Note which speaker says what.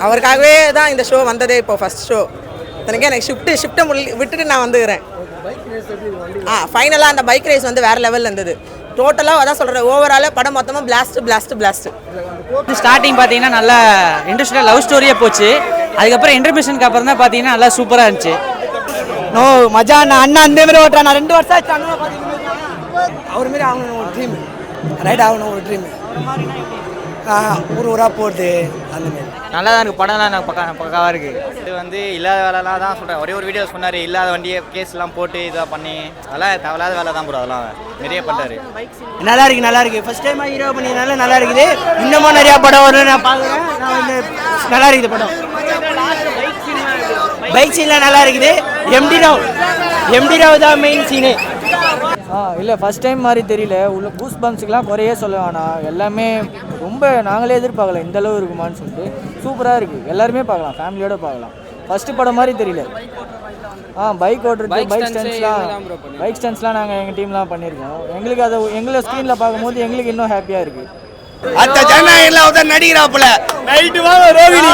Speaker 1: அவருக்காகவே தான் இந்த ஷோ வந்ததே. இப்போ ஃபர்ஸ்ட் ஷோ தனக்கே எனக்கு ஷிஃப்ட்டை விட்டுட்டு நான் வந்துக்கிறேன். ஃபைனலாக அந்த பைக் ரேஸ் வந்து வேறு லெவலில் இருந்தது. டோட்டலாக அதான் சொல்கிறேன், ஓவராலாக படம் மொத்தமாக பிளாஸ்ட்டு.
Speaker 2: ஸ்டார்டிங் பார்த்தீங்கன்னா நல்லா இன்ட்ரெஸ்டாக லவ் ஸ்டோரியே போச்சு. அதுக்கப்புறம் இன்டர்மிஷனுக்கு அப்புறம் தான் பார்த்தீங்கன்னா நல்லா சூப்பராக இருந்துச்சு.
Speaker 3: நோ மஜா, நான் அண்ணா அந்த மாதிரி ஓட்டுறேன். நான் 2 வருஷம் ஆச்சு அண்ணா அவர் மாரி ஆகணும் ஒரு ட்ரீம், ரைட் ஆகணும் ஒரு ட்ரீம். ஊராக போகுது அந்த மாதிரி
Speaker 2: நல்லா தான் இருக்குது. படம்லாம் எனக்கு பக்காவாக இருக்குது. இது வந்து இல்லாத வேலைலாம் தான் சொல்கிறேன். ஒரே ஒரு வீடியோ சொன்னார், இல்லாத வண்டியை கேஸ்லாம் போட்டு இதாக பண்ணி அதெல்லாம் தேவையில்லாத வேலை தான் ப்ரோ. அதெல்லாம் நிறைய பண்ணுறாரு.
Speaker 3: நல்லா இருக்கு. ஃபர்ஸ்ட் டைமாக ஹீரோ பண்ணினால நல்லா இருக்குது. இன்னமும் நிறையா படம் வரும் நான் பார்க்குறேன். நல்லா இருக்குது படம். பைக் சீன்லாம் நல்லா இருக்குது. எம்டி ராவ் தான் மெயின் சீனு.
Speaker 4: இல்லை ஃபஸ்ட் டைம் மாதிரி தெரியல. உள்ள பூஸ் பம்ப்ஸுக்கெலாம் குறையே சொல்ல வேணாம். எல்லாமே ரொம்ப நாங்களே எதிர்பார்க்கல இந்த அளவு இருக்குமான்னு சொல்லிட்டு. சூப்பராக இருக்குது. எல்லாருமே பார்க்கலாம், ஃபேமிலியோடு பார்க்கலாம். ஃபஸ்ட்டு படம் மாதிரி தெரியல. பைக் ஓட்டுறது, பைக் ஸ்டன்ஸ்லாம் நாங்கள் எங்கள் டீம்லாம் பண்ணியிருக்கோம். எங்களுக்கு அதை எங்களை ஸ்க்ரீனில் பார்க்கும்போது எங்களுக்கு இன்னும் ஹாப்பியாக இருக்குது.
Speaker 3: அடுத்த ஜனநாயகம்ல அவதான் நடிக்கிறாப்புல. நைட்டு வாங்க ரோவினி